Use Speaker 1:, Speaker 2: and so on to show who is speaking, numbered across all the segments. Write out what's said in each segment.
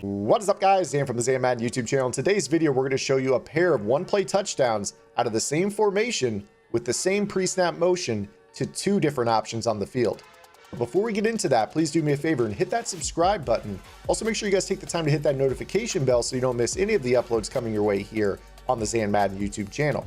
Speaker 1: What is up, guys? Dan from the Madden YouTube channel. In today's video, we're going to show you a pair of one-play touchdowns out of the same formation with the same pre-snap motion to two different options on the field. But before we get into that, please do me a favor and hit that subscribe button. Also, make sure you guys take the time to hit that notification bell so you don't miss any of the uploads coming your way here on the Madden YouTube channel.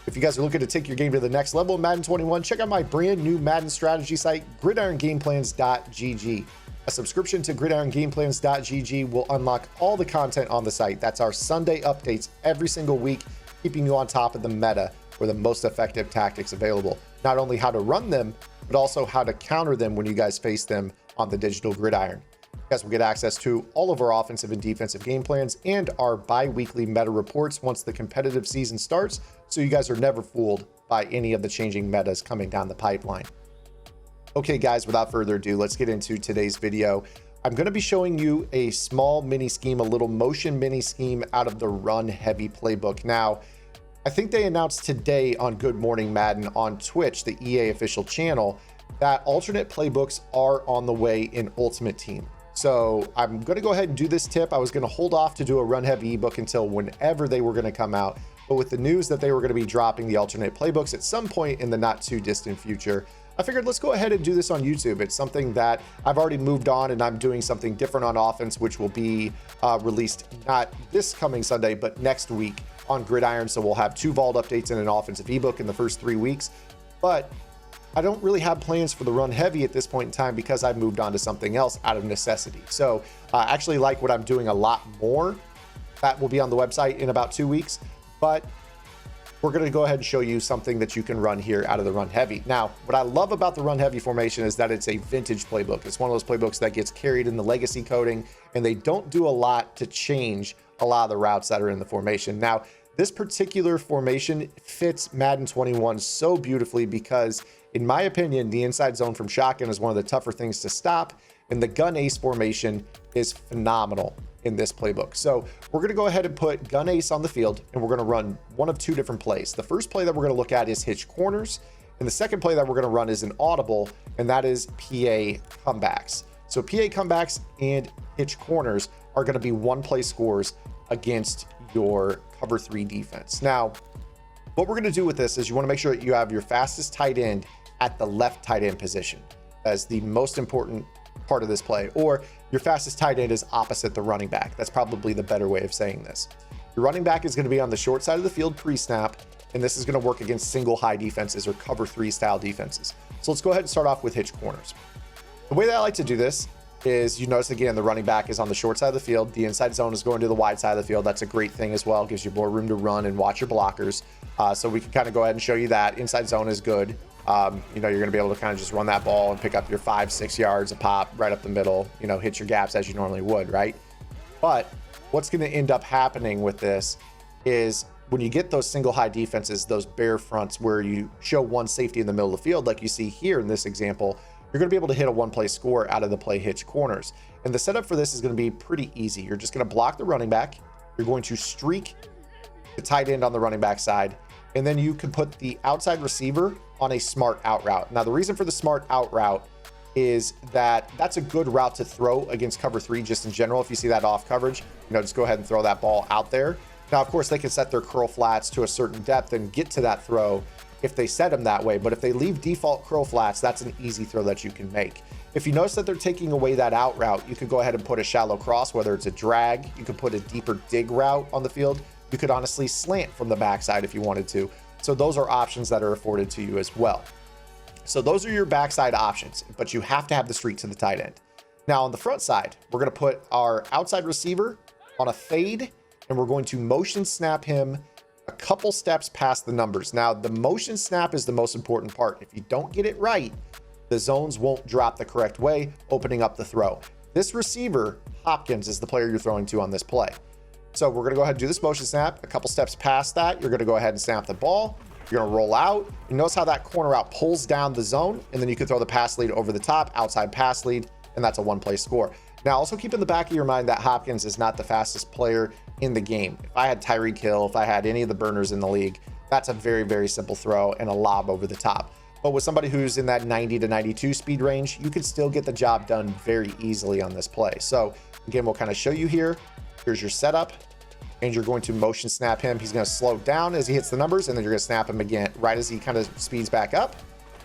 Speaker 1: If you guys are looking to take your game to the next level in Madden 21, check out my brand new Madden strategy site, gridirongameplans.gg. A subscription to gridirongameplans.gg will unlock all the content on the site. That's our Sunday updates every single week, keeping you on top of the meta or the most effective tactics available. Not only how to run them, but also how to counter them when you guys face them on the digital gridiron. You guys will get access to all of our offensive and defensive game plans and our bi-weekly meta reports once the competitive season starts, so you guys are never fooled by any of the changing metas coming down the pipeline. Okay, guys, without further ado, let's get into today's video. I'm going to be showing you a small mini scheme, a little motion mini scheme out of the run heavy playbook. Now, I think they announced today on Good Morning Madden on Twitch, the EA official channel, that alternate playbooks are on the way in Ultimate Team. So I'm going to go ahead and do this tip. I was going to hold off to do a run heavy ebook until whenever they were going to come out. But with the news that they were going to be dropping the alternate playbooks at some point in the not too distant future, I figured let's go ahead and do this on YouTube. It's something that I've already moved on, and I'm doing something different on offense, which will be released not this coming Sunday, but next week on Gridiron. So we'll have 2 vault updates and an offensive ebook in the first 3 weeks. But I don't really have plans for the run heavy at this point in time because I've moved on to something else out of necessity. So I actually like what I'm doing a lot more. That will be on the website in about 2 weeks. But we're going to go ahead and show you something that you can run here out of the run heavy. Now, what I love about the run heavy formation is that it's a vintage playbook. It's one of those playbooks that gets carried in the legacy coding, and they don't do a lot to change a lot of the routes that are in the formation. Now, this particular formation fits Madden 21 so beautifully because, in my opinion, the inside zone from shotgun is one of the tougher things to stop, and the gun ace formation is phenomenal in this playbook. So we're going to go ahead and put gun ace on the field, and we're going to run one of 2 different plays. The first play that we're going to look at is Hitch Corners, and the second play that we're going to run is an audible, and that is PA comebacks. So PA comebacks and Hitch Corners are going to be one-play scores against your cover 3 defense. Now, what we're going to do with this is you want to make sure that you have your fastest tight end at the left tight end position as the most important part of this play, or your fastest tight end is opposite the running back. That's probably the better way of saying this. Your running back is going to be on the short side of the field pre-snap, and this is going to work against single high defenses or cover 3 style defenses. So let's go ahead and start off with Hitch Corners. The way that I like to do this is, you notice again, the running back is on the short side of the field. The inside zone is going to the wide side of the field. That's a great thing as well. Gives you more room to run and watch your blockers. So we can kind of go ahead and show you that inside zone is good. You know, you're going to be able to kind of just run that ball and pick up your 5-6 yards a pop right up the middle, you know, hit your gaps as you normally would, right? But what's going to end up happening with this is when you get those single high defenses, those bare fronts where you show one safety in the middle of the field, like you see here in this example, you're going to be able to hit a one-play score out of the play Hitch Corners. And the setup for this is going to be pretty easy. You're just going to block the running back. You're going to streak the tight end on the running back side, and then you can put the outside receiver on a smart out route. Now, the reason for the smart out route is that that's a good route to throw against cover 3 just in general. If you see that off coverage, you know, just go ahead and throw that ball out there. Now, of course, they can set their curl flats to a certain depth and get to that throw if they set them that way. But if they leave default curl flats, that's an easy throw that you can make. If you notice that they're taking away that out route, you could go ahead and put a shallow cross, whether it's a drag. You could put a deeper dig route on the field. You could honestly slant from the backside if you wanted to. So those are options that are afforded to you as well. So those are your backside options, but you have to have the streak to the tight end. Now on the front side, we're going to put our outside receiver on a fade, and we're going to motion snap him a couple steps past the numbers. Now the motion snap is the most important part. If you don't get it right, the zones won't drop the correct way, opening up the throw. This receiver, Hopkins, is the player you're throwing to on this play. So we're going to go ahead and do this motion snap. A couple steps past that, you're going to go ahead and snap the ball. You're going to roll out. You notice how that corner route pulls down the zone, and then you can throw the pass lead over the top, outside pass lead, and that's a one-play score. Now, also keep in the back of your mind that Hopkins is not the fastest player in the game. If I had Tyreek Hill, if I had any of the burners in the league, that's a very, very simple throw and a lob over the top. But with somebody who's in that 90 to 92 speed range, you can still get the job done very easily on this play. So again, we'll kind of show you here. Here's your setup, and you're going to motion snap him. He's going to slow down as he hits the numbers, and then you're going to snap him again right as he kind of speeds back up.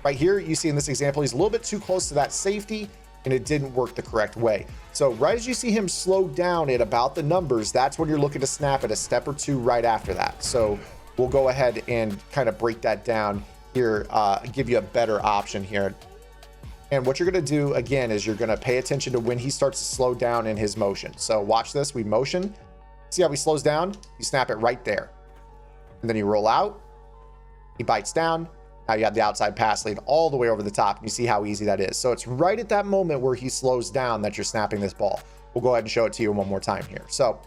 Speaker 1: Right here, you see in this example, he's a little bit too close to that safety, and it didn't work the correct way. So right as you see him slow down at about the numbers, that's when you're looking to snap it a step or two right after that. So we'll go ahead and kind of break that down here, give you a better option here. And what you're going to do again is you're going to pay attention to when he starts to slow down in his motion. So watch this. We motion. See how he slows down? You snap it right there. And then you roll out. He bites down. Now you have the outside pass lead all the way over the top. And you see how easy that is. So it's right at that moment where he slows down that you're snapping this ball. We'll go ahead and show it to you one more time here. So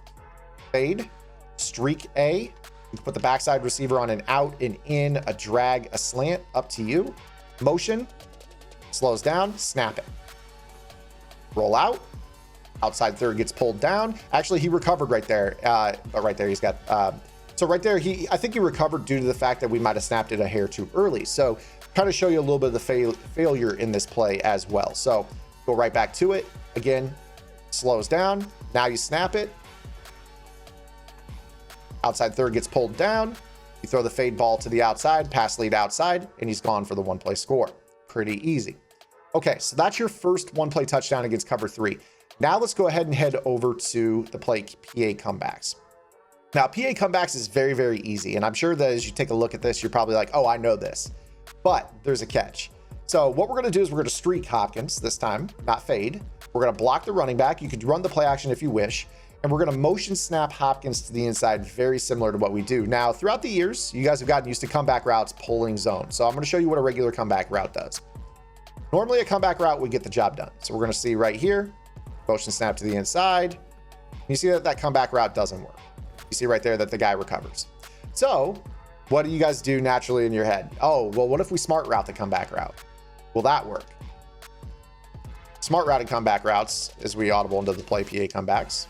Speaker 1: fade, streak A. You can put the backside receiver on an out and in, a drag, a slant, up to you. Motion, slows down, snap it. Roll out. Outside third gets pulled down. Actually, he recovered right there. But right there, he's got... so right there, I think he recovered due to the fact that we might have snapped it a hair too early. So kind of show you a little bit of the failure in this play as well. So go right back to it. Again, slows down. Now you snap it. Outside third gets pulled down. You throw the fade ball to the outside, pass lead outside, and he's gone for the one play score. Pretty easy. Okay, so that's your first one play touchdown against cover 3. Now let's go ahead and head over to the play PA comebacks. Now, PA comebacks is very, very easy. And I'm sure that as you take a look at this, you're probably like, oh, I know this. But there's a catch. So what we're going to do is we're going to streak Hopkins this time, not fade. We're going to block the running back. You could run the play action if you wish. And we're going to motion snap Hopkins to the inside, very similar to what we do. Now, throughout the years, you guys have gotten used to comeback routes pulling zone. So I'm going to show you what a regular comeback route does. Normally, a comeback route would get the job done. So we're going to see right here, motion snap to the inside. You see that that comeback route doesn't work. You see right there that the guy recovers. So what do you guys do naturally in your head? Oh, well, what if we smart route the comeback route? Will that work? Smart routed comeback routes, as we audible into the play PA comebacks.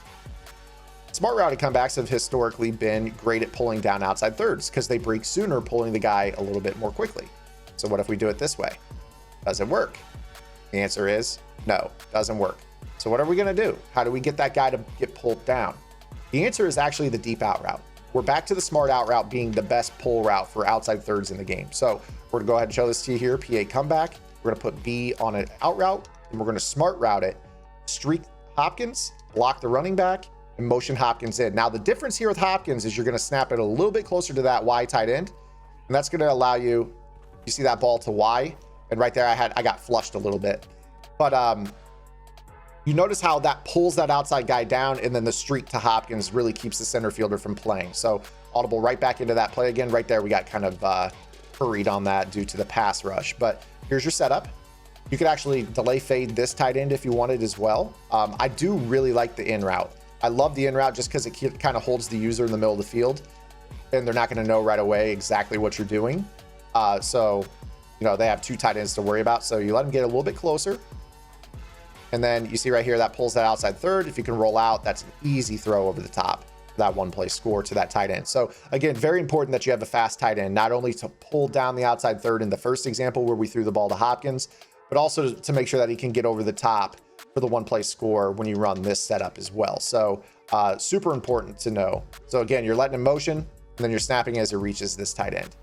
Speaker 1: Smart routed comebacks have historically been great at pulling down outside thirds because they break sooner, pulling the guy a little bit more quickly. So what if we do it this way? Does it work? The answer is no, doesn't work. So what are we going to do? How do we get that guy to get pulled down? The answer is actually the deep out route. We're back to the smart out route being the best pull route for outside thirds in the game. So we're going to go ahead and show this to you here. PA comeback. We're going to put B on an out route, and we're going to smart route it, streak Hopkins, block the running back, and motion Hopkins in. Now, the difference here with Hopkins is you're going to snap it a little bit closer to that Y tight end, and that's going to allow you see that ball to Y, and right there I got flushed a little bit. But you notice how that pulls that outside guy down, and then the streak to Hopkins really keeps the center fielder from playing. So audible right back into that play again. Right there, we got kind of hurried on that due to the pass rush. But here's your setup. You could actually delay fade this tight end if you wanted as well. I do really like the in route. I love the in route just because it kind of holds the user in the middle of the field, and they're not going to know right away exactly what you're doing. So, you know, they have two tight ends to worry about. So you let them get a little bit closer. And then you see right here, that pulls that outside third. If you can roll out, that's an easy throw over the top for that one play score to that tight end. So again, very important that you have a fast tight end, not only to pull down the outside third in the first example where we threw the ball to Hopkins, but also to make sure that he can get over the top for the one play score when you run this setup as well. So super important to know. So again, you're letting him motion, and then you're snapping as it reaches this tight end.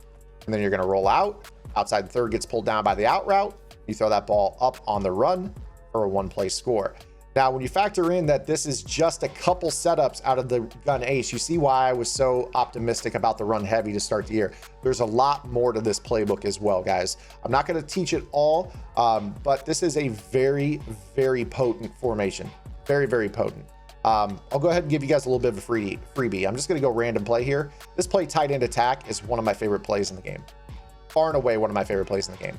Speaker 1: And then you're going to roll out. Outside third gets pulled down by the out route. You throw that ball up on the run for a one play score. Now, when you factor in that this is just a couple setups out of the gun ace, you see why I was so optimistic about the run heavy to start the year. There's a lot more to this playbook as well, guys. I'm not going to teach it all, but this is a very, very potent formation. Very, very potent. I'll go ahead and give you guys a little bit of a freebie. I'm just going to go random play here. This play tight end attack is one of my favorite plays in the game. Far and away one of my favorite plays in the game.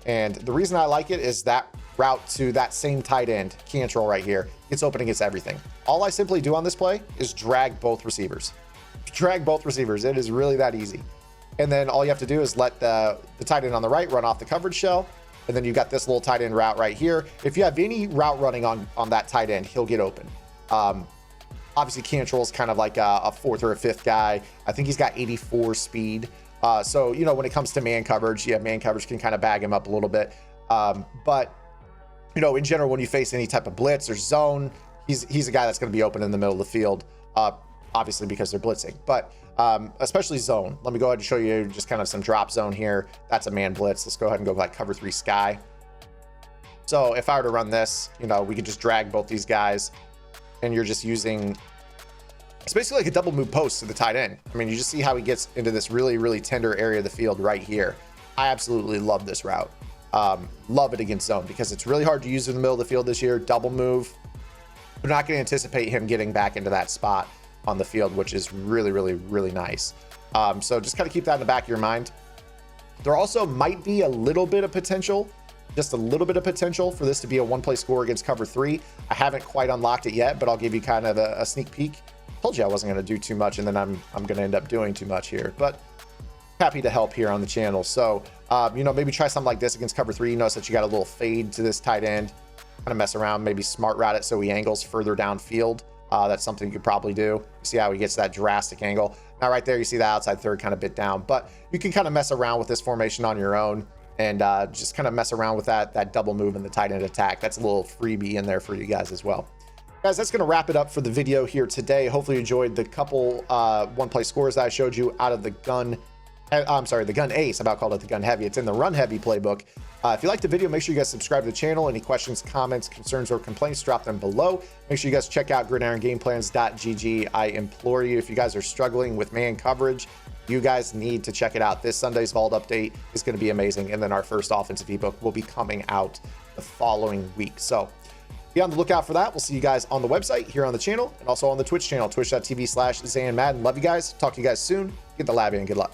Speaker 1: And the reason I like it is that route to that same tight end, Cantrell right here, gets open against everything. All I simply do on this play is drag both receivers. Drag both receivers. It is really that easy. And then all you have to do is let the tight end on the right run off the coverage shell. And then you've got this little tight end route right here. If you have any route running on that tight end, he'll get open. Obviously, Cantrell's kind of like a fourth or a fifth guy. I think he's got 84 speed. So, you know, when it comes to man coverage, yeah, man coverage can kind of bag him up a little bit. But, you know, in general, when you face any type of blitz or zone, he's a guy that's going to be open in the middle of the field, obviously because they're blitzing. But especially zone. Let me go ahead and show you just kind of some drop zone here. That's a man blitz. Let's go ahead and go like cover 3 sky. So if I were to run this, you know, we could just drag both these guys, and you're just using, it's basically like a double move post to the tight end. I mean, you just see how he gets into this really, really tender area of the field right here. I absolutely love this route. Love it against zone because it's really hard to use in the middle of the field this year. Double move. We're not going to anticipate him getting back into that spot on the field, which is really, really, really nice. So just kind of keep that in the back of your mind. There also might be a little bit of potential, just a little bit of potential for this to be a one-play score against cover 3. I haven't quite unlocked it yet, but I'll give you kind of a sneak peek. Told you I wasn't going to do too much, and then I'm going to end up doing too much here, but happy to help here on the channel. So, you know, maybe try something like this against cover 3. You notice that you got a little fade to this tight end, kind of mess around, maybe smart route it so he angles further downfield. That's something you could probably do. You see how he gets that drastic angle. Now right there, you see the outside third kind of bit down, but you can kind of mess around with this formation on your own and just kind of mess around with that double move in the tight end attack. That's a little freebie in there for you guys as well. Guys, that's going to wrap it up for the video here today. Hopefully you enjoyed the couple one-play scores that I showed you out of the gun. I'm sorry, the gun ace. I about called it the gun heavy. It's in the run heavy playbook. If you liked the video, make sure you guys subscribe to the channel. Any questions, comments, concerns, or complaints, drop them below. Make sure you guys check out gridirongameplans.gg. I implore you, if you guys are struggling with man coverage, you guys need to check it out. This Sunday's Vault update is going to be amazing. And then our first offensive ebook will be coming out the following week. So be on the lookout for that. We'll see you guys on the website, here on the channel, and also on the Twitch channel, twitch.tv/ZanMadden. Love you guys. Talk to you guys soon. Get the lab in. Good luck.